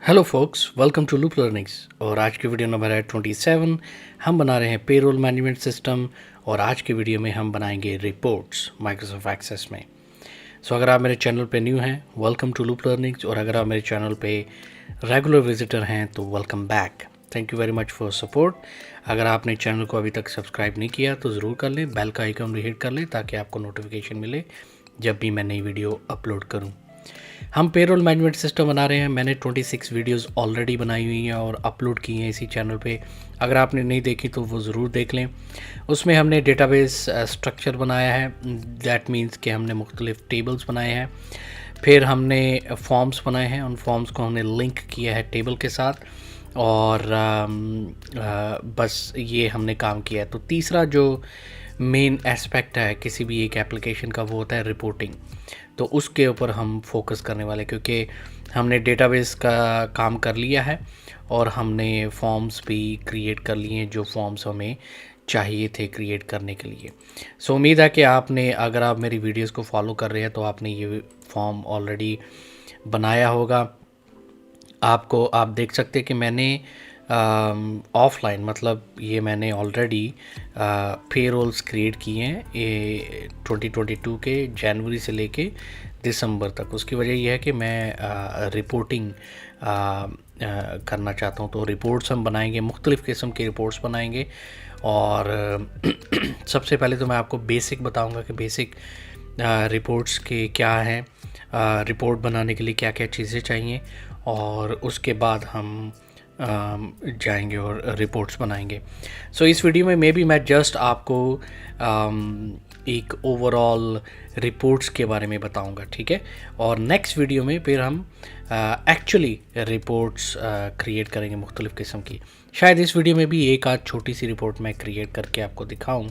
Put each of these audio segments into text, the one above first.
Hello folks, welcome to Loop Learnings. और आज की वीडियो नंबर है 27। हम बना रहे हैं पेरोल मैनेजमेंट सिस्टम और आज की वीडियो में हम बनाएंगे रिपोर्ट्स माइक्रोसॉफ्ट एक्सेस में। सो अगर आप मेरे चैनल पे न्यू हैं, वेलकम टू लूप लर्निंग्स, और अगर आप मेरे चैनल पे रेगुलर विजिटर हैं तो welcome back. Thank you very much for support. अगर आपने चैनल को अभी तक सब्सक्राइब नहीं किया तो ज़रूर कर लें, बेल का आइकन भी हिट कर लें ताकि आपको नोटिफिकेशन मिले जब भी मैं नई वीडियो अपलोड करूँ। हम पेरोल मैनेजमेंट सिस्टम बना रहे हैं। मैंने 26 वीडियोस ऑलरेडी बनाई हुई हैं और अपलोड की हैं इसी चैनल पे। अगर आपने नहीं देखी तो वो ज़रूर देख लें। उसमें हमने डेटाबेस स्ट्रक्चर बनाया है, दैट मीन्स कि हमने मुख्तलिफ टेबल्स बनाए हैं। फिर हमने फॉर्म्स बनाए हैं, उन फॉर्म्स को हमने लिंक किया है टेबल के साथ, और बस ये हमने काम किया है। तो तीसरा जो मेन एस्पेक्ट है किसी भी एक एप्लीकेशन का वो होता है रिपोर्टिंग। तो उसके ऊपर हम फोकस करने वाले, क्योंकि हमने डेटाबेस का काम कर लिया है और हमने फॉर्म्स भी क्रिएट कर लिए हैं जो फॉर्म्स हमें चाहिए थे क्रिएट करने के लिए। सो उम्मीद है कि आपने, अगर आप मेरी वीडियोस को फॉलो कर रहे हैं तो आपने ये फॉर्म ऑलरेडी बनाया होगा। आप देख सकते हैं कि मैंने ऑफलाइन, मतलब ये मैंने ऑलरेडी पेरोल्स क्रिएट किए हैं ये 2022 के जनवरी से लेके दिसंबर तक। उसकी वजह यह है कि मैं रिपोर्टिंग करना चाहता हूँ। तो रिपोर्ट्स हम बनाएंगे, मुख्तलिफ़ किस्म के रिपोर्ट्स बनाएंगे। और सबसे पहले तो मैं आपको बेसिक बताऊंगा कि बेसिक रिपोर्ट्स के क्या हैं, रिपोर्ट बनाने के लिए क्या क्या चीज़ें चाहिए, और उसके बाद हम जाएंगे और रिपोर्ट्स बनाएंगे। सो इस वीडियो में मैं जस्ट आपको एक ओवरऑल रिपोर्ट्स के बारे में बताऊंगा, ठीक है। और नेक्स्ट वीडियो में फिर हम एक्चुअली रिपोर्ट्स क्रिएट करेंगे मुख्तलिफ़ किस्म की। शायद इस वीडियो में भी एक आध छोटी सी रिपोर्ट मैं क्रिएट करके आपको दिखाऊं,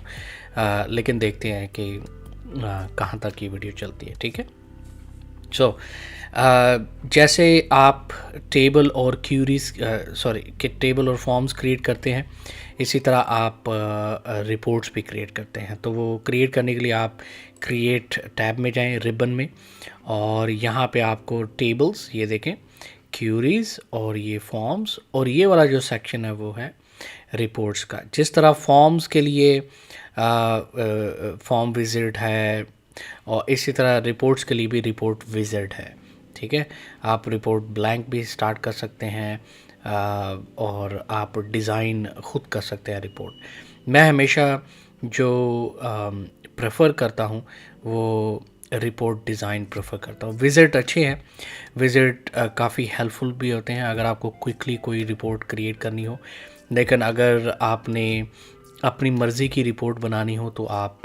लेकिन देखते हैं कि कहाँ तक ये वीडियो चलती है, ठीक है। सो जैसे आप टेबल और टेबल और फॉर्म्स क्रिएट करते हैं, इसी तरह आप रिपोर्ट्स भी क्रिएट करते हैं। तो वो क्रिएट करने के लिए आप क्रिएट टैब में जाएं, रिबन में, और यहाँ पे आपको टेबल्स, ये देखें, क्यूरीज, और ये फॉर्म्स, और ये वाला जो सेक्शन है वो है रिपोर्ट्स का। जिस तरह फॉर्म्स के लिए फॉर्म विजिट है, और इसी तरह रिपोर्ट्स के लिए भी रिपोर्ट विजिट है, ठीक है। आप रिपोर्ट ब्लैंक भी स्टार्ट कर सकते हैं, और आप डिज़ाइन ख़ुद कर सकते हैं रिपोर्ट। मैं हमेशा जो प्रेफर करता हूँ वो रिपोर्ट डिज़ाइन प्रेफर करता हूँ। विज़िट अच्छे हैं, विज़िट काफ़ी हेल्पफुल भी होते हैं अगर आपको क्विकली कोई रिपोर्ट क्रिएट करनी हो। लेकिन अगर आपने अपनी मर्ज़ी की रिपोर्ट बनानी हो तो आप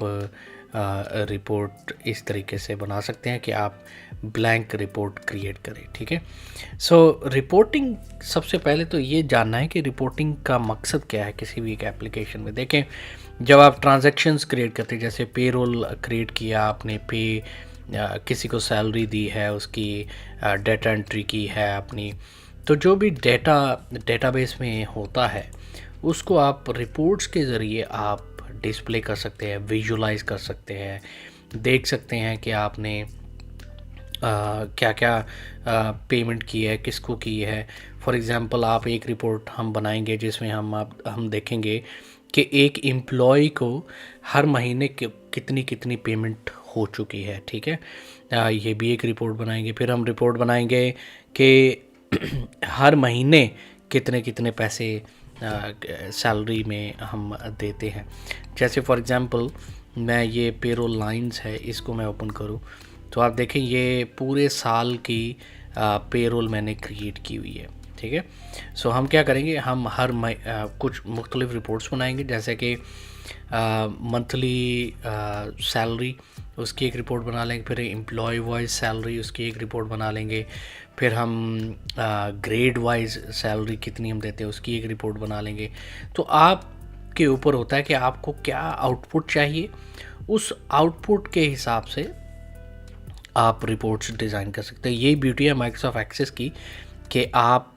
रिपोर्ट इस तरीके से बना सकते हैं कि आप ब्लैंक रिपोर्ट क्रिएट करें, ठीक है। सो रिपोर्टिंग, सबसे पहले तो ये जानना है कि रिपोर्टिंग का मकसद क्या है किसी भी एक एप्लीकेशन में। देखें, जब आप ट्रांजैक्शंस क्रिएट करते हैं, जैसे पेरोल क्रिएट किया आपने, किसी को सैलरी दी है, उसकी डेटा एंट्री की है अपनी, तो जो भी डेटाबेस में होता है उसको आप रिपोर्ट्स के ज़रिए आप डिस्प्ले कर सकते हैं, विजुलाइज कर सकते हैं, देख सकते हैं कि आपने क्या क्या पेमेंट की है, किसको की है। फॉर एग्ज़ाम्पल, आप एक रिपोर्ट हम बनाएंगे जिसमें हम देखेंगे कि एक एम्प्लॉय को हर महीने कितनी कितनी पेमेंट हो चुकी है, ठीक है। ये भी एक रिपोर्ट बनाएंगे। फिर हम रिपोर्ट बनाएंगे कि हर महीने कितने कितने पैसे सैलरी में हम देते हैं। जैसे फॉर एग्ज़ाम्पल, मैं ये पेरोल लाइंस है, इसको मैं ओपन करूँ तो आप देखें ये पूरे साल की पेरोल मैंने क्रिएट की हुई है, ठीक है। सो हम क्या करेंगे, हम हर कुछ मुख्तलिफ रिपोर्ट्स बनाएंगे, जैसे कि मंथली सैलरी, उसकी एक रिपोर्ट बना लेंगे। फिर एम्प्लॉय वाइज सैलरी, उसकी एक रिपोर्ट बना लेंगे। फिर हम ग्रेड वाइज सैलरी कितनी हम देते हैं, उसकी एक रिपोर्ट बना लेंगे। तो आपके ऊपर होता है कि आपको क्या आउटपुट चाहिए, उस आउटपुट के हिसाब से आप रिपोर्ट्स डिज़ाइन कर सकते हैं। यही ब्यूटी है माइक्रोसॉफ्ट एक्सेस की कि आप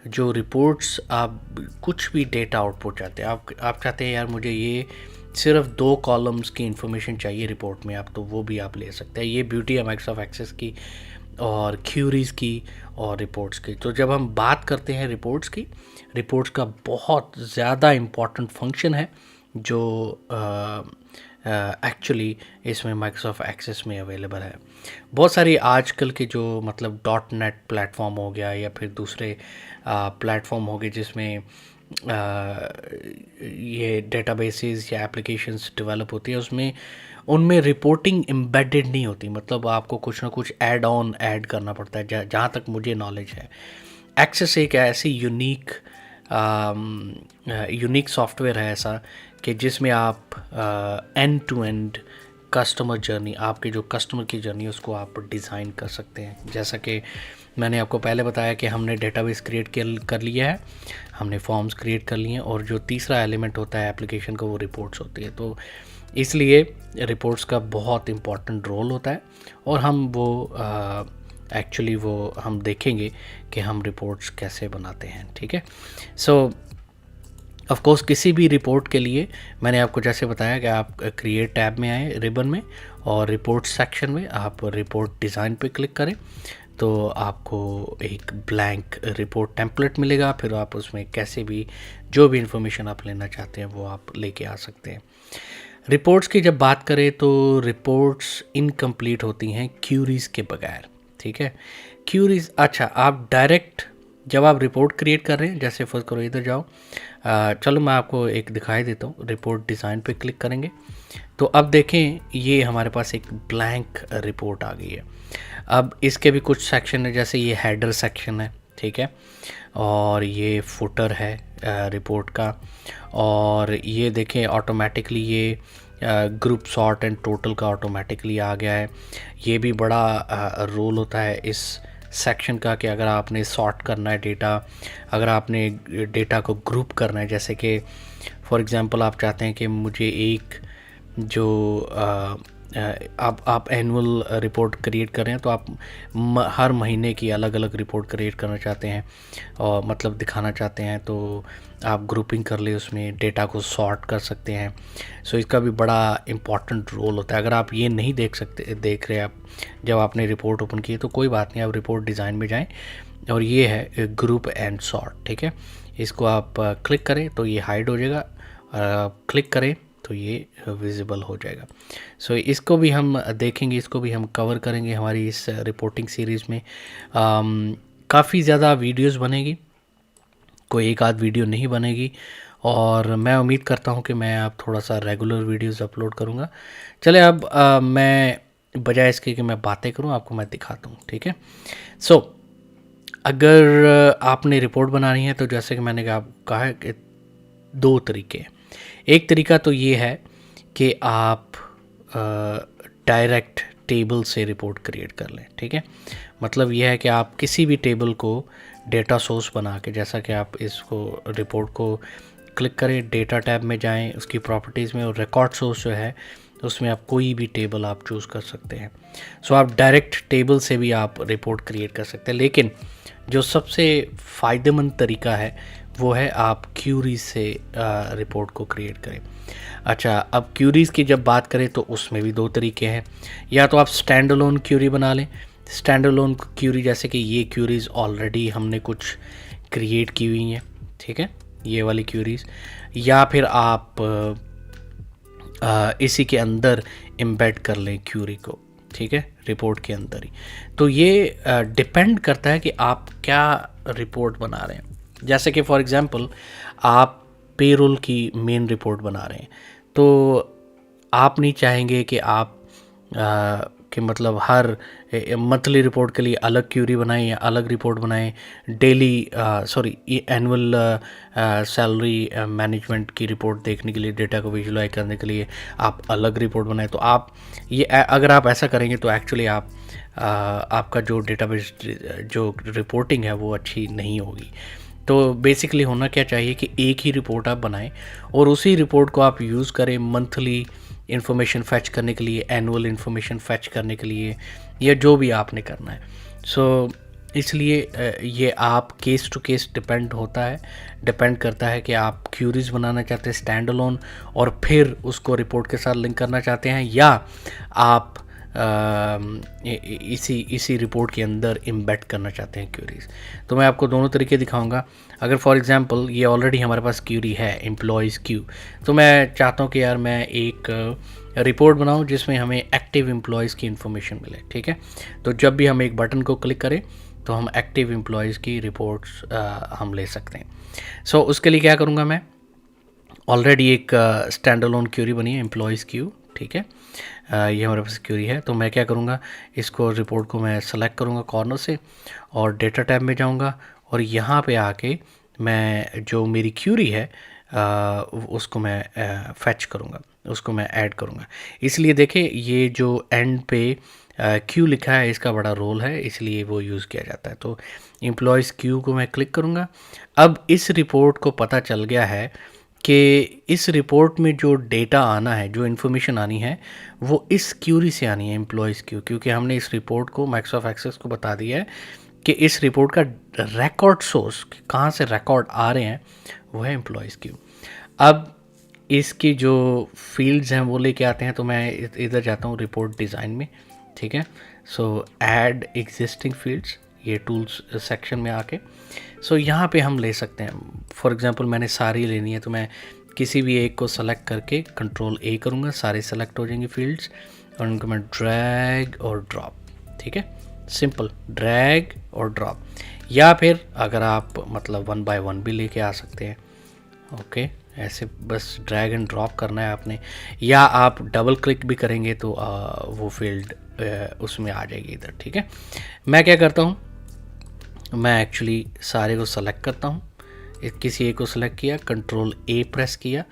जो रिपोर्ट्स, आप कुछ भी डेटा आउटपुट चाहते हैं, आप चाहते हैं यार मुझे ये सिर्फ 2 कॉलम्स की इन्फॉर्मेशन चाहिए रिपोर्ट में, आप तो वो भी आप ले सकते हैं। ये ब्यूटी है माइक्रोसॉफ्ट एक्सेस की और क्यूरीज़ की और रिपोर्ट्स की। तो जब हम बात करते हैं रिपोर्ट्स की, रिपोर्ट्स का बहुत ज़्यादा इम्पॉर्टेंट फंक्शन है जो एक्चुअली इसमें माइक्रोसॉफ्ट एक्सेस में अवेलेबल है। बहुत सारी आजकल के जो मतलब डॉट नेट प्लेटफॉर्म हो गया या फिर दूसरे प्लेटफॉर्म हो गए जिसमें ये डेटाबेसेस या एप्लीकेशंस डेवलप होती है, उसमें उनमें रिपोर्टिंग एम्बेडेड नहीं होती। मतलब आपको कुछ ना कुछ ऐड ऑन ऐड करना पड़ता है। जहाँ तक मुझे नॉलेज है, एक्सेस एक ऐसी यूनिक सॉफ्टवेयर है ऐसा कि जिसमें आप end to end customer journey, आपके जो कस्टमर की जर्नी उसको आप डिज़ाइन कर सकते हैं। जैसा कि मैंने आपको पहले बताया कि हमने डेटाबेस क्रिएट कर लिया है, हमने फॉर्म्स क्रिएट कर लिए हैं, और जो तीसरा एलिमेंट होता है एप्लीकेशन का वो रिपोर्ट्स होती है। तो इसलिए रिपोर्ट्स का बहुत इम्पॉर्टेंट रोल होता है, और हम वो एक्चुअली वो हम देखेंगे कि हम रिपोर्ट्स कैसे बनाते हैं। ठीक है, सो ऑफ कोर्स किसी भी रिपोर्ट के लिए मैंने आपको जैसे बताया कि आप क्रिएट टैब में आए रिबन में, और रिपोर्ट सेक्शन में आप रिपोर्ट डिज़ाइन पे क्लिक करें तो आपको एक ब्लैंक रिपोर्ट टेम्पलेट मिलेगा। फिर आप उसमें कैसे भी जो भी इंफॉर्मेशन आप लेना चाहते हैं वो आप लेके आ सकते हैं। रिपोर्ट्स की जब बात करें तो रिपोर्ट्स इनकम्प्लीट होती हैं क्यूरीज़ के बगैर। ठीक है, क्यूरीज़, अच्छा आप डायरेक्ट जब आप रिपोर्ट क्रिएट कर रहे हैं, जैसे फर्स्ट करो इधर जाओ, चलो मैं आपको एक दिखाई देता हूँ। रिपोर्ट डिज़ाइन पे क्लिक करेंगे तो अब देखें ये हमारे पास एक ब्लैंक रिपोर्ट आ गई है। अब इसके भी कुछ सेक्शन है, जैसे ये हेडर सेक्शन है, ठीक है, और ये फुटर है रिपोर्ट का, और ये देखें ऑटोमेटिकली ये ग्रुप सॉर्ट एंड टोटल का ऑटोमेटिकली आ गया है। ये भी बड़ा रोल होता है इस सेक्शन का कि अगर आपने सॉर्ट करना है डेटा, अगर आपने डेटा को ग्रुप करना है, जैसे कि फॉर एग्जांपल आप चाहते हैं कि मुझे एक जो आप एनुअल रिपोर्ट क्रिएट कर रहे हैं तो आप हर महीने की अलग अलग रिपोर्ट क्रिएट करना चाहते हैं और मतलब दिखाना चाहते हैं, तो आप ग्रुपिंग कर ले, उसमें डेटा को सॉर्ट कर सकते हैं। सो इसका भी बड़ा इम्पॉर्टेंट रोल होता है। अगर आप ये नहीं देख रहे आप जब आपने रिपोर्ट ओपन की है तो कोई बात नहीं, आप रिपोर्ट डिज़ाइन में जाएं और ये है ग्रुप एंड सॉर्ट। ठीक है, इसको आप क्लिक करें तो ये हाइड हो जाएगा, क्लिक करें तो ये विजिबल हो जाएगा। सो इसको भी हम देखेंगे, इसको भी हम कवर करेंगे हमारी इस रिपोर्टिंग सीरीज़ में। काफ़ी ज़्यादा वीडियोस बनेगी, कोई एक आध वीडियो नहीं बनेगी, और मैं उम्मीद करता हूँ कि मैं अब थोड़ा सा रेगुलर वीडियोस अपलोड करूँगा। चले अब मैं बजाय इसके कि मैं बातें करूँ आपको मैं दिखाता हूँ। ठीक है, सो अगर आपने रिपोर्ट बनानी है तो जैसे कि मैंने कहा है कि दो तरीके हैं। एक तरीका तो ये है कि आप डायरेक्ट टेबल से रिपोर्ट क्रिएट कर लें। ठीक है, मतलब यह है कि आप किसी भी टेबल को डेटा सोर्स बना के, जैसा कि आप इसको रिपोर्ट को क्लिक करें, डेटा टैब में जाएं, उसकी प्रॉपर्टीज़ में, और रिकॉर्ड सोर्स जो है उसमें आप कोई भी टेबल आप चूज़ कर सकते हैं। सो आप डायरेक्ट टेबल से भी आप रिपोर्ट क्रिएट कर सकते हैं, लेकिन जो सबसे फ़ायदेमंद तरीका है वो है आप क्यूरीज से रिपोर्ट को क्रिएट करें। अच्छा, अब क्यूरीज़ की जब बात करें तो उसमें भी दो तरीके हैं। या तो आप स्टैंड अलोन क्यूरी बना लें, स्टैंड अलोन क्यूरी जैसे कि ये क्यूरीज़ ऑलरेडी हमने कुछ क्रिएट की हुई हैं, ठीक है, ये वाली क्यूरीज़, या फिर आप इसी के अंदर एम्बेड कर लें क्यूरी को, ठीक है, रिपोर्ट के अंदर ही। तो ये डिपेंड करता है कि आप क्या रिपोर्ट बना रहे हैं। जैसे कि फॉर एग्जांपल आप पेरोल की मेन रिपोर्ट बना रहे हैं, तो आप नहीं चाहेंगे कि आप कि मतलब हर मंथली रिपोर्ट के लिए अलग क्यूरी बनाएं या अलग रिपोर्ट बनाएं, डेली एनुअल सैलरी मैनेजमेंट की रिपोर्ट देखने के लिए, डेटा को विजुलाइज करने के लिए आप अलग रिपोर्ट बनाएं। तो आप ये अगर आप ऐसा करेंगे तो एक्चुअली आपका जो डेटाबेस जो रिपोर्टिंग है वो अच्छी नहीं होगी। तो बेसिकली होना क्या चाहिए कि एक ही रिपोर्ट आप बनाएं और उसी रिपोर्ट को आप यूज़ करें मंथली इन्फॉर्मेशन फैच करने के लिए, एनुअल इन्फॉर्मेशन फैच करने के लिए, या जो भी आपने करना है। सो इसलिए ये आप केस टू केस डिपेंड करता है कि आप क्यूरीज बनाना चाहते हैं स्टैंड अलोन और फिर उसको रिपोर्ट के साथ लिंक करना चाहते हैं, या आप इसी रिपोर्ट के अंदर एम्बेड करना चाहते हैं क्यूरीज। तो मैं आपको दोनों तरीके दिखाऊंगा। अगर फॉर एग्जांपल ये ऑलरेडी हमारे पास क्यूरी है एम्प्लॉयज़ क्यू, तो मैं चाहता हूँ कि यार मैं एक रिपोर्ट बनाऊँ जिसमें हमें एक्टिव एम्प्लॉयज़ की इन्फॉर्मेशन मिले, ठीक है। तो जब भी हम एक बटन को क्लिक करें तो हम एक्टिव एम्प्लॉयज़ की रिपोर्ट्स हम ले सकते हैं। सो उसके लिए क्या करूँगा, मैं ऑलरेडी एक स्टैंड अलोन क्यूरी बनी है एम्प्लॉयज़ क्यू, ठीक है। ये हमारे पास क्यूरी है। तो मैं क्या करूँगा, इसको रिपोर्ट को मैं सेलेक्ट करूँगा कॉर्नर से और डेटा टैब में जाऊँगा और यहाँ पे आके मैं जो मेरी क्यूरी है उसको मैं फैच करूँगा, उसको मैं ऐड करूँगा। इसलिए देखें ये जो एंड पे क्यू लिखा है इसका बड़ा रोल है, इसलिए वो यूज़ किया जाता है। तो एम्प्लॉयज़ क्यू को मैं क्लिक करूँगा। अब इस रिपोर्ट को पता चल गया है कि इस रिपोर्ट में जो डेटा आना है, जो इन्फॉर्मेशन आनी है, वो इस क्यूरी से आनी है, एम्प्लॉयज़ क्यू, क्योंकि हमने इस रिपोर्ट को माइक्रोसॉफ्ट एक्सेस को बता दिया है कि इस रिपोर्ट का रिकॉर्ड सोर्स कहाँ से रिकॉर्ड आ रहे हैं वो है एम्प्लॉयज़ क्यू। अब इसकी जो फील्ड्स हैं वो लेके आते हैं, तो मैं इधर जाता हूँ रिपोर्ट डिज़ाइन में, ठीक है। सो ऐड एग्जिस्टिंग फील्ड्स, ये टूल्स सेक्शन में आके सो यहाँ पे हम ले सकते हैं। फॉर एग्जांपल मैंने सारी लेनी है तो मैं किसी भी एक को सेलेक्ट करके कंट्रोल ए करूँगा, सारे सेलेक्ट हो जाएंगे फील्ड्स और उनको मैं ड्रैग और ड्रॉप, ठीक है, सिंपल ड्रैग और ड्रॉप। या फिर अगर आप मतलब 1 बाय 1 भी लेके आ सकते हैं, ओके, ऐसे बस ड्रैग एंड ड्रॉप करना है आपने, या आप डबल क्लिक भी करेंगे तो वो फील्ड उसमें आ जाएगी इधर, ठीक है। मैं क्या करता हूँ, मैं एक्चुअली सारे को सेलेक्ट करता हूँ, किसी एक को सेलेक्ट किया, कंट्रोल ए प्रेस किया,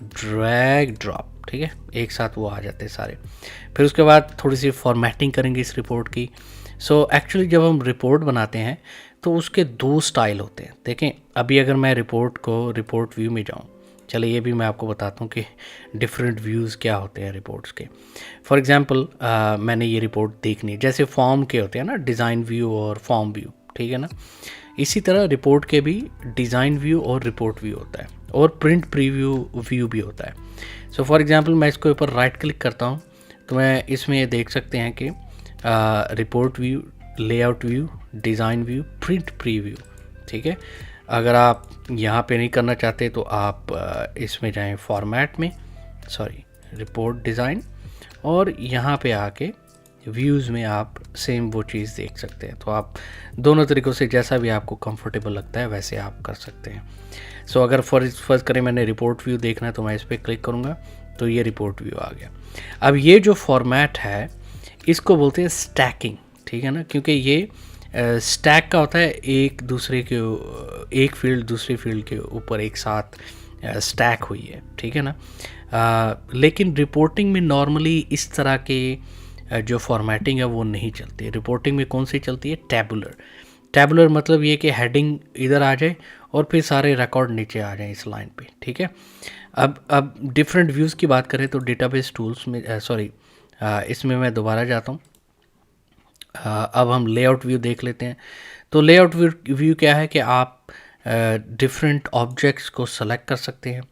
ड्रैग ड्रॉप, ठीक है, एक साथ वो आ जाते हैं सारे। फिर उसके बाद थोड़ी सी फॉर्मेटिंग करेंगे इस रिपोर्ट की। सो एक्चुअली जब हम रिपोर्ट बनाते हैं तो उसके 2 स्टाइल होते हैं। देखें अभी अगर मैं रिपोर्ट व्यू में जाऊँ, चलिए ये भी मैं आपको बताता हूँ कि डिफरेंट व्यूज़ क्या होते हैं रिपोर्ट्स के। फॉर एग्जांपल मैंने ये रिपोर्ट देखनी है, जैसे फॉर्म के होते हैं ना, डिज़ाइन व्यू और फॉर्म व्यू, ठीक है ना। इसी तरह रिपोर्ट के भी डिज़ाइन व्यू और रिपोर्ट व्यू होता है और प्रिंट प्रीव्यू व्यू भी होता है। सो फॉर एग्जांपल मैं इसके ऊपर राइट क्लिक करता हूँ तो मैं इसमें ये देख सकते हैं कि report view, layout view, design view, print preview, ठीक है। अगर आप यहाँ पे नहीं करना चाहते तो आप इसमें जाएं फॉर्मेट में, रिपोर्ट डिज़ाइन, और यहाँ पे आके व्यूज़ में आप सेम वो चीज़ देख सकते हैं। तो आप दोनों तरीक़ों से जैसा भी आपको कंफर्टेबल लगता है वैसे आप कर सकते हैं। सो अगर फर्स्ट करें मैंने रिपोर्ट व्यू देखना है तो मैं इस पर क्लिक करूँगा तो ये रिपोर्ट व्यू आ गया। अब ये जो फॉर्मेट है इसको बोलते हैं स्टैकिंग, ठीक है ना, क्योंकि ये स्टैक का होता है, एक फील्ड दूसरी फील्ड के ऊपर एक साथ स्टैक हुई है, ठीक है ना। लेकिन रिपोर्टिंग में नॉर्मली इस तरह के जो फॉर्मेटिंग है वो नहीं चलती। रिपोर्टिंग में कौन सी चलती है, टैबुलर मतलब ये कि हेडिंग इधर आ जाए और फिर सारे रिकॉर्ड नीचे आ जाएं इस लाइन पे, ठीक है। अब डिफरेंट व्यूज़ की बात करें तो डेटाबेस टूल्स में इसमें मैं दोबारा जाता हूँ। अब हम लेआउट व्यू देख लेते हैं। तो लेआउट व्यू क्या है कि आप डिफरेंट ऑब्जेक्ट्स को सेलेक्ट कर सकते हैं,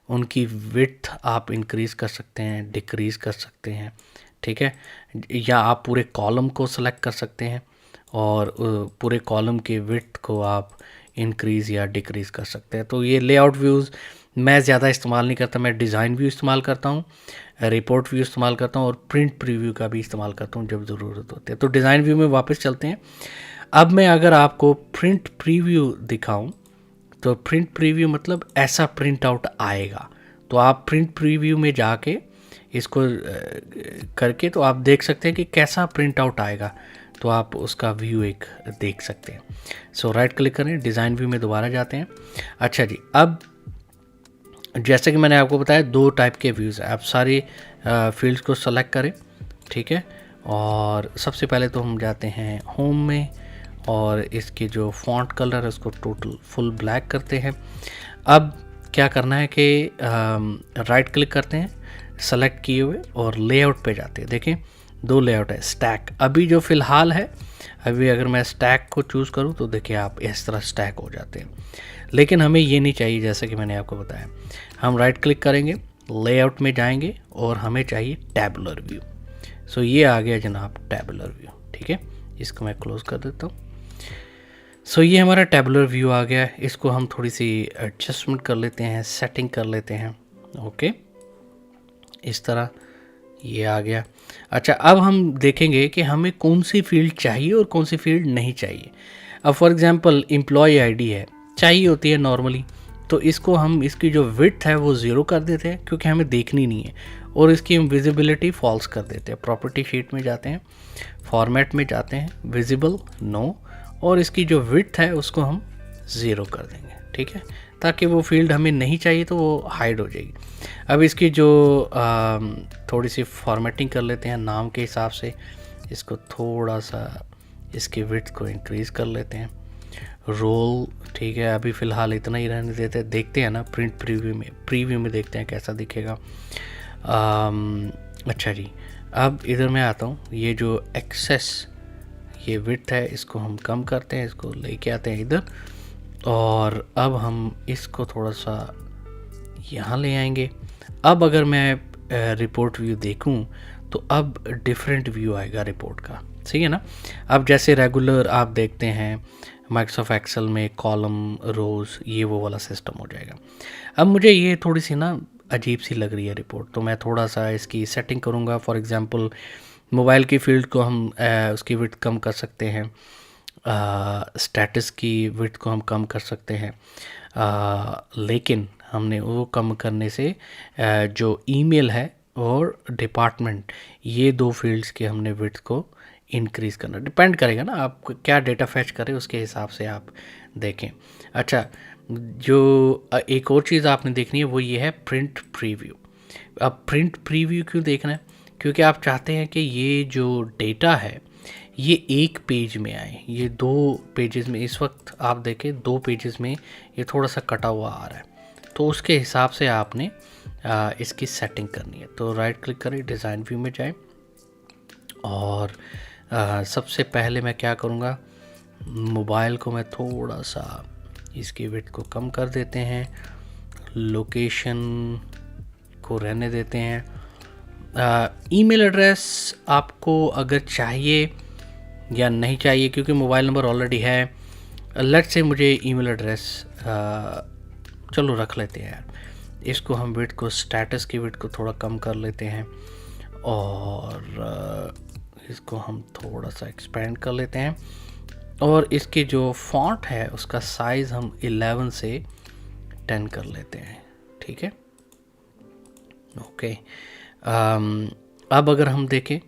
उनकी विड्थ आप इंक्रीज़ कर सकते हैं, डिक्रीज़ कर सकते हैं, ठीक है, या आप पूरे कॉलम को सेलेक्ट कर सकते हैं और पूरे कॉलम के विड्थ को आप इंक्रीज़ या डिक्रीज़ कर सकते हैं। तो ये लेआउट व्यूज़ मैं ज़्यादा इस्तेमाल नहीं करता, मैं डिज़ाइन व्यू इस्तेमाल करता हूँ, रिपोर्ट व्यू इस्तेमाल करता हूँ और प्रिंट प्रीव्यू का भी इस्तेमाल करता हूँ जब ज़रूरत होती है। तो डिज़ाइन व्यू में वापस चलते हैं। अब मैं अगर आपको प्रिंट प्रीव्यू दिखाऊं तो प्रिंट प्रीव्यू मतलब ऐसा प्रिंट आउट आएगा। तो आप प्रिंट प्रीव्यू में जाके इसको करके तो आप देख सकते हैं कि कैसा प्रिंट आउट आएगा, तो आप उसका व्यू एक देख सकते हैं। सो राइट क्लिक करें, डिज़ाइन व्यू में दोबारा जाते हैं। अच्छा जी, अब जैसे कि मैंने आपको बताया 2 टाइप के व्यूज़ हैं। आप सारी फील्ड्स को सेलेक्ट करें, ठीक है, और सबसे पहले तो हम जाते हैं होम में और इसके जो फॉन्ट कलर है उसको टोटल फुल ब्लैक करते हैं। अब क्या करना है कि राइट क्लिक करते हैं सेलेक्ट किए हुए और लेआउट पे जाते हैं। देखें 2 लेआउट है, स्टैक अभी जो फ़िलहाल है, अभी अगर मैं स्टैक को चूज़ करूं तो देखिए आप इस तरह स्टैक हो जाते हैं। लेकिन हमें ये नहीं चाहिए, जैसा कि मैंने आपको बताया। हम राइट क्लिक करेंगे, लेआउट में जाएंगे और हमें चाहिए टैबुलर व्यू। सो ये आ गया जनाब टैबुलर व्यू। ठीक है, इसको मैं क्लोज़ कर देता हूँ। सो ये हमारा टैबुलर व्यू आ गया। इसको हम थोड़ी सी एडजस्टमेंट कर लेते हैं, सेटिंग कर लेते हैं। ओके, इस तरह ये आ गया। अच्छा, अब हम देखेंगे कि हमें कौन सी फील्ड चाहिए और कौन सी फील्ड नहीं चाहिए। अब फॉर एग्जांपल एम्प्लॉय आईडी है, चाहिए होती है नॉर्मली, तो इसको हम इसकी जो विड्थ है वो ज़ीरो कर देते हैं क्योंकि हमें देखनी नहीं है, और इसकी हम विजिबिलिटी फॉल्स कर देते हैं। प्रॉपर्टी शीट में जाते हैं, फॉर्मेट में जाते हैं, विजिबल नो, और इसकी जो विड्थ है उसको हम ज़ीरो कर देंगे। ठीक है, ताकि वो फील्ड हमें नहीं चाहिए तो वो हाइड हो जाएगी। अब इसकी जो थोड़ी सी फॉर्मेटिंग कर लेते हैं नाम के हिसाब से। इसको थोड़ा सा इसकी विड्थ को इंक्रीज़ कर लेते हैं। रोल ठीक है, अभी फ़िलहाल इतना ही रहने देते हैं, देखते हैं ना प्रिंट प्रीव्यू में देखते हैं कैसा दिखेगा। अच्छा जी, अब इधर मैं आता हूँ। ये जो एक्सेस ये विड्थ है इसको हम कम करते हैं, इसको लेके आते हैं इधर, और अब हम इसको थोड़ा सा यहाँ ले आएंगे। अब अगर मैं रिपोर्ट व्यू देखूँ तो अब डिफरेंट व्यू आएगा रिपोर्ट का, सही है ना। अब जैसे रेगुलर आप देखते हैं माइक्रोसॉफ्ट एक्सेल में कॉलम, रोज़, ये वो वाला सिस्टम हो जाएगा। अब मुझे ये थोड़ी सी ना अजीब सी लग रही है रिपोर्ट, तो मैं थोड़ा सा इसकी सेटिंग करूँगा। फॉर एग्जांपल मोबाइल की फील्ड को हम उसकी विड्थ कम कर सकते हैं, स्टेटस की विड्थ को हम कम कर सकते हैं, लेकिन हमने वो कम करने से जो ईमेल है और डिपार्टमेंट, ये दो फील्ड्स के हमने विड्थ को इंक्रीज़ करना, डिपेंड करेगा ना आप क्या डेटा फैच करें, उसके हिसाब से आप देखें। अच्छा, जो एक और चीज़ आपने देखनी है वो ये है प्रिंट प्रीव्यू। अब प्रिंट प्रीव्यू क्यों देखना है? क्योंकि आप चाहते हैं कि ये जो डेटा है ये एक पेज में आए, ये दो पेजेस में, इस वक्त आप देखें दो पेजेस में ये थोड़ा सा कटा हुआ आ रहा है, तो उसके हिसाब से आपने इसकी सेटिंग करनी है। तो राइट क्लिक करें, डिज़ाइन व्यू में जाएं, और सबसे पहले मैं क्या करूँगा, मोबाइल को मैं थोड़ा सा इसकी विड्थ को कम कर देते हैं, लोकेशन को रहने देते हैं। ईमेल एड्रेस आपको अगर चाहिए या नहीं चाहिए, क्योंकि मोबाइल नंबर ऑलरेडी है, लेट्स से मुझे ईमेल एड्रेस चलो रख लेते हैं यार। इसको हम विड्थ को, स्टेटस की विड्थ को थोड़ा कम कर लेते हैं, और इसको हम थोड़ा सा एक्सपेंड कर लेते हैं, और इसकी जो फॉन्ट है उसका साइज़ हम 11 से 10 कर लेते हैं। ठीक है, ओके। अब अगर हम देखें,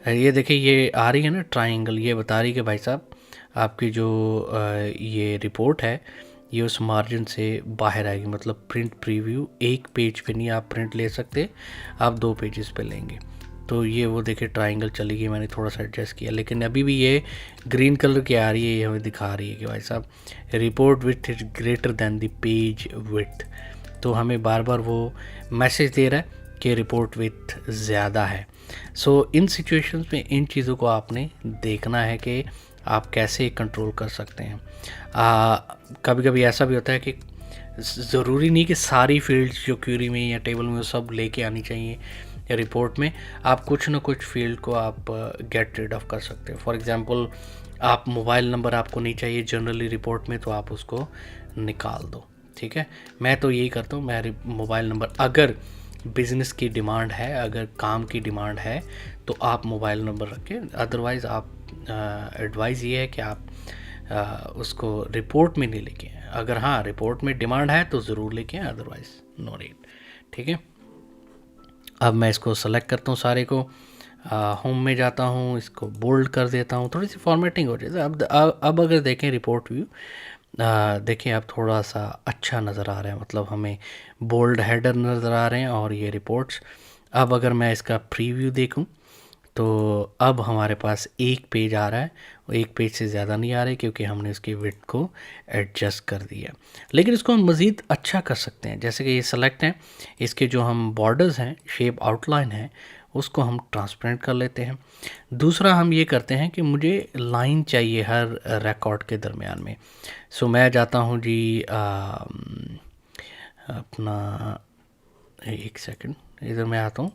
ये देखें ये आ रही है ना ट्रायंगल, ये बता रही है कि भाई साहब आपकी जो ये रिपोर्ट है ये उस मार्जिन से बाहर आएगी। मतलब प्रिंट प्रीव्यू एक पेज पे नहीं आप प्रिंट ले सकते, आप दो पेजेस पे लेंगे। तो ये वो देखे ट्रायंगल चली गई, मैंने थोड़ा सा एडजस्ट किया, लेकिन अभी भी ये ग्रीन कलर की आ रही है, ये हमें दिखा रही है कि भाई साहब report width is greater than the page width. तो हमें बार बार वो मैसेज दे रहा है कि रिपोर्ट विड्थ ज़्यादा है। सो इन सिचुएशंस में इन चीज़ों को आपने देखना है कि आप कैसे कंट्रोल कर सकते हैं। कभी कभी ऐसा भी होता है कि ज़रूरी नहीं कि सारी फील्ड्स जो क्वेरी में या टेबल में सब लेके आनी चाहिए या रिपोर्ट में, आप कुछ ना कुछ फील्ड को आप गेट रिड ऑफ कर सकते हो। फॉर एग्जांपल आप मोबाइल नंबर आपको नहीं चाहिए जनरली रिपोर्ट में, तो आप उसको निकाल दो। ठीक है, मैं तो यही करता हूँ, मैं मोबाइल नंबर, अगर बिज़नेस की डिमांड है, अगर काम की डिमांड है तो आप मोबाइल नंबर रखें, अदरवाइज़ आप एडवाइस ये है कि आप उसको रिपोर्ट में नहीं लेके आएं। अगर हाँ रिपोर्ट में डिमांड है तो ज़रूर लेके आएं, अदरवाइज़ नो नीड। ठीक है, अब मैं इसको सेलेक्ट करता हूँ सारे को, होम में जाता हूँ, इसको बोल्ड कर देता हूँ, थोड़ी सी फॉर्मेटिंग हो जाती है। अब अगर देखें रिपोर्ट व्यू, देखें अब थोड़ा सा अच्छा नज़र आ रहा है, मतलब हमें बोल्ड हेडर नज़र आ रहे हैं और ये रिपोर्ट्स। अब अगर मैं इसका प्रीव्यू देखूं तो अब हमारे पास एक पेज आ रहा है, एक पेज से ज़्यादा नहीं आ रहे क्योंकि हमने इसकी विड्थ को एडजस्ट कर दिया। लेकिन इसको हम मज़ीद अच्छा कर सकते हैं, जैसे कि ये सेलेक्ट हैं, इसके जो हम बॉर्डर्स हैं, शेप आउटलाइन है, उसको हम ट्रांसपेरेंट कर लेते हैं। दूसरा हम ये करते हैं कि मुझे लाइन चाहिए हर रिकॉर्ड के दरमियान में। सो मैं जाता हूँ जी अपना एक सेकंड, इधर मैं आता हूँ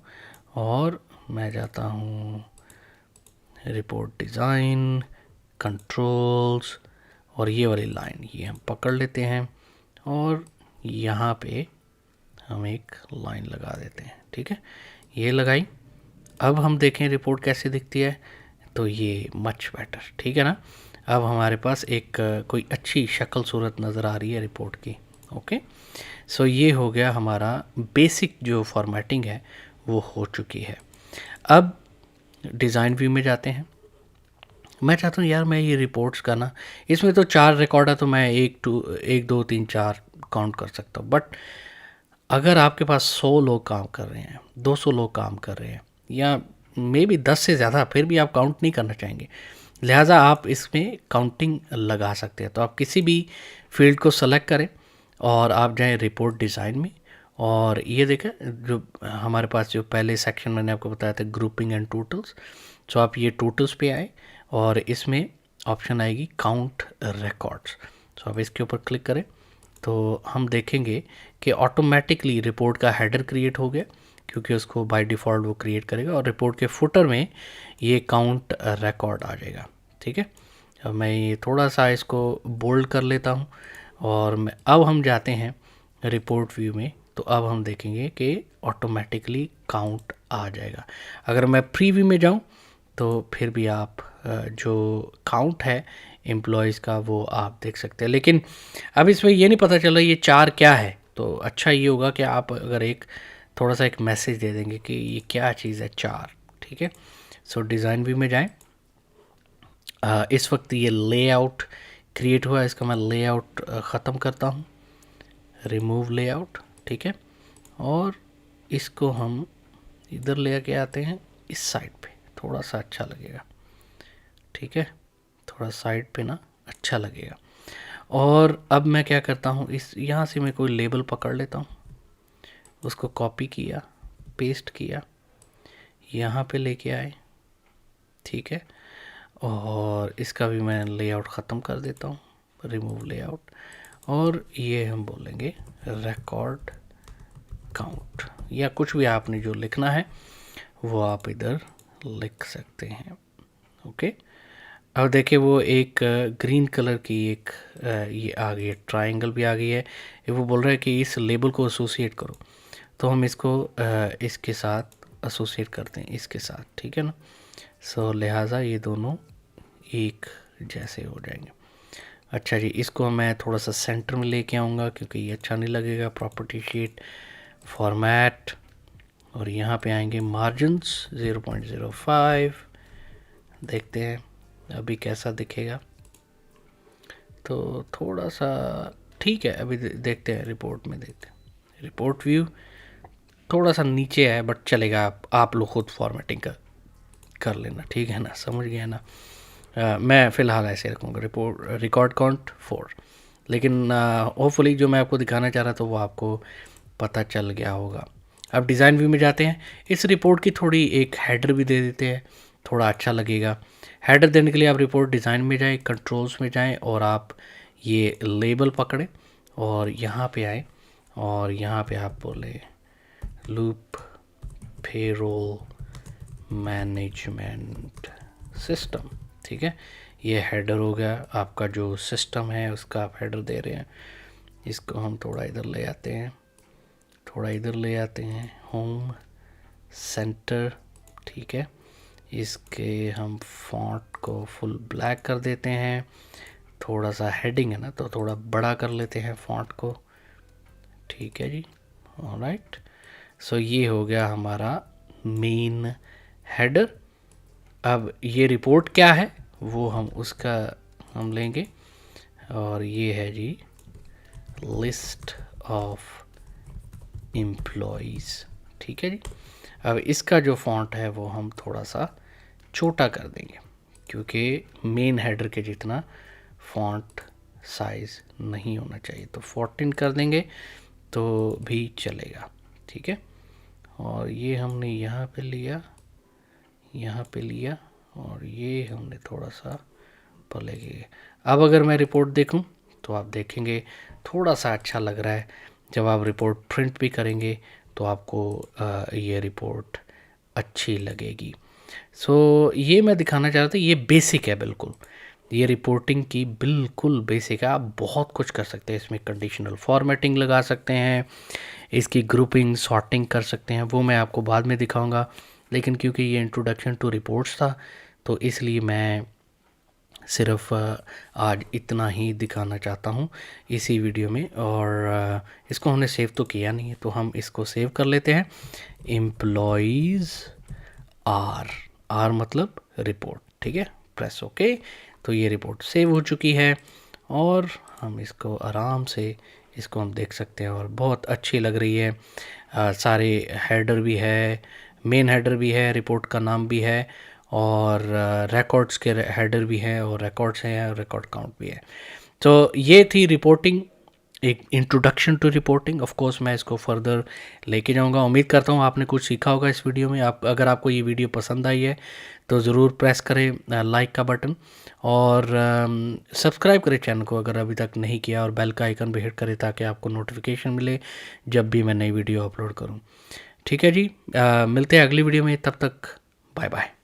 और मैं जाता हूँ रिपोर्ट डिज़ाइन, कंट्रोल्स, और ये वाली लाइन ये हम पकड़ लेते हैं और यहाँ पे हम एक लाइन लगा देते हैं। ठीक है, ये लगाई। अब हम देखें रिपोर्ट कैसे दिखती है, तो ये मच बेटर। ठीक है ना, अब हमारे पास एक कोई अच्छी शक्ल सूरत नज़र आ रही है रिपोर्ट की। ओके, सो ये हो गया हमारा बेसिक जो फॉर्मेटिंग है वो हो चुकी है। अब डिज़ाइन व्यू में जाते हैं। मैं चाहता हूँ यार मैं ये रिपोर्ट्स का ना, इसमें तो 4 रिकॉर्ड है तो मैं 1 2 3 4 काउंट कर सकता हूँ, बट अगर आपके पास 100 लोग काम कर रहे हैं, 200 लोग काम कर रहे हैं, या मे बी 10 से ज़्यादा, फिर भी आप काउंट नहीं करना चाहेंगे, लिहाजा आप इसमें काउंटिंग लगा सकते हैं। तो आप किसी भी फील्ड को सेलेक्ट करें और आप जाएं रिपोर्ट डिज़ाइन में, और ये देखें जो हमारे पास जो पहले सेक्शन मैंने आपको बताया था ग्रुपिंग एंड टोटल्स, तो आप ये टोटल्स पे आए और इसमें ऑप्शन आएगी काउंट रिकॉर्ड्स। तो आप इसके ऊपर क्लिक करें तो हम देखेंगे कि ऑटोमेटिकली रिपोर्ट का हेडर क्रिएट हो गया, क्योंकि उसको बाय डिफ़ॉल्ट वो क्रिएट करेगा, और रिपोर्ट के फुटर में ये काउंट रिकॉर्ड आ जाएगा। ठीक है, अब मैं ये थोड़ा सा इसको बोल्ड कर लेता हूँ, और अब हम जाते हैं रिपोर्ट व्यू में, तो अब हम देखेंगे कि ऑटोमेटिकली काउंट आ जाएगा। अगर मैं प्रीव्यू में जाऊँ तो फिर भी आप जो काउंट है एम्प्लॉयज़ का वो आप देख सकते हैं, लेकिन अब इसमें ये नहीं पता चला ये 4 क्या है। तो अच्छा ये होगा कि आप अगर एक थोड़ा सा एक मैसेज दे देंगे कि ये क्या चीज़ है 4। ठीक है, सो डिज़ाइन व्यू में जाएं। इस वक्त ये लेआउट क्रिएट हुआ है, इसका मैं लेआउट ख़त्म करता हूँ, रिमूव लेआउट। ठीक है, और इसको हम इधर ले आके आते हैं इस साइड पे, थोड़ा सा अच्छा लगेगा। ठीक है, थोड़ा साइड पे ना अच्छा लगेगा। और अब मैं क्या करता हूँ, इस यहाँ से मैं कोई लेबल पकड़ लेता हूँ, उसको कॉपी किया, पेस्ट किया, यहाँ पे लेके आए। ठीक है, और इसका भी मैं लेआउट ख़त्म कर देता हूँ, रिमूव लेआउट, और ये हम बोलेंगे रिकॉर्ड काउंट, या कुछ भी आपने जो लिखना है वो आप इधर लिख सकते हैं। ओके, अब देखिए वो एक ग्रीन कलर की एक ये आ गई है, ट्रायंगल भी आ गई है। ये वो बोल रहा है कि इस लेबल को एसोसिएट करो, तो हम इसको इसके साथ एसोसिएट करते हैं, इसके साथ। ठीक है ना, सो लिहाजा ये दोनों एक जैसे हो जाएंगे। अच्छा जी, इसको मैं थोड़ा सा सेंटर में लेके आऊँगा क्योंकि ये अच्छा नहीं लगेगा। प्रॉपर्टी शीट, फॉर्मेट, और यहाँ पे आएंगे मार्जिन्स 0.05। देखते हैं अभी कैसा दिखेगा, तो थोड़ा सा ठीक है। अभी देखते हैं, रिपोर्ट में देखते हैं। रिपोर्ट व्यू थोड़ा सा नीचे है बट चलेगा, आप लोग खुद फॉर्मेटिंग कर लेना। ठीक है ना, समझ गया ना। मैं फ़िलहाल ऐसे रखूँगा, रिकॉर्ड काउंट 4, लेकिन होपफुली जो मैं आपको दिखाना चाह रहा था वो आपको पता चल गया होगा। अब डिज़ाइन व्यू में जाते हैं। इस रिपोर्ट की थोड़ी एक हेडर भी दे देते हैं, थोड़ा अच्छा लगेगा। हेडर देने के लिए आप रिपोर्ट डिज़ाइन में जाएं, कंट्रोल्स में जाएं, और आप ये लेबल पकड़ें और यहाँ पे आए, और यहाँ पे आप बोले लूप पेरोल मैनेजमेंट सिस्टम। ठीक है, ये हेडर हो गया आपका, जो सिस्टम है उसका आप हेडर दे रहे हैं। इसको हम थोड़ा इधर ले आते हैं, थोड़ा इधर ले आते हैं, होम सेंटर। ठीक है, इसके हम फॉन्ट को फुल ब्लैक कर देते हैं। थोड़ा सा हेडिंग है ना, तो थोड़ा बड़ा कर लेते हैं फॉन्ट को। ठीक है जी, ऑलराइट। सो ये हो गया हमारा मेन हेडर। अब ये रिपोर्ट क्या है वो हम उसका हम लेंगे, और ये है जी लिस्ट ऑफ एम्प्लॉयज़। ठीक है जी, अब इसका जो फॉन्ट है वो हम थोड़ा सा छोटा कर देंगे, क्योंकि मेन हेडर के जितना फॉन्ट साइज़ नहीं होना चाहिए, तो 14 कर देंगे तो भी चलेगा। ठीक है, और ये हमने यहाँ पे लिया, यहाँ पे लिया, और ये हमने थोड़ा सा पले गए। अब अगर मैं रिपोर्ट देखूं तो आप देखेंगे थोड़ा सा अच्छा लग रहा है। जब आप रिपोर्ट प्रिंट भी करेंगे तो आपको ये रिपोर्ट अच्छी लगेगी। सो ये मैं दिखाना चाह रहा था, ये बेसिक है बिल्कुल, ये रिपोर्टिंग की बिल्कुल बेसिक है। आप बहुत कुछ कर सकते हैं इसमें, कंडीशनल फॉर्मेटिंग लगा सकते हैं, इसकी ग्रुपिंग सॉर्टिंग कर सकते हैं, वो मैं आपको बाद में दिखाऊंगा। लेकिन क्योंकि ये इंट्रोडक्शन टू रिपोर्ट्स था तो इसलिए मैं सिर्फ आज इतना ही दिखाना चाहता हूँ इसी वीडियो में। और इसको हमने सेव तो किया नहीं है, तो हम इसको सेव कर लेते हैं। एम्प्लॉयज़ आर, आर मतलब रिपोर्ट, ठीक है, प्रेस ओके। तो ये रिपोर्ट सेव हो चुकी है और हम इसको आराम से इसको हम देख सकते हैं और बहुत अच्छी लग रही है। सारे हेडर भी है, मेन हेडर भी है, रिपोर्ट का नाम भी है, और रिकॉर्ड्स के हेडर भी हैं, और रिकॉर्ड्स हैं, और रिकॉर्ड काउंट भी है। तो ये थी रिपोर्टिंग, एक introduction to reporting. Of course मैं इसको फर्दर लेके जाऊंगा। उम्मीद करता हूँ आपने कुछ सीखा होगा इस वीडियो में। आप अगर आपको ये वीडियो पसंद आई है तो ज़रूर प्रेस करें लाइक का बटन, और सब्सक्राइब करें चैनल को अगर अभी तक नहीं किया, और बेल का आइकन भी हिट करें ताकि आपको नोटिफिकेशन मिले जब भी मैं नई वीडियो अपलोड करूँ। ठीक है जी, मिलते हैं अगली वीडियो में, तब तक बाय बाय।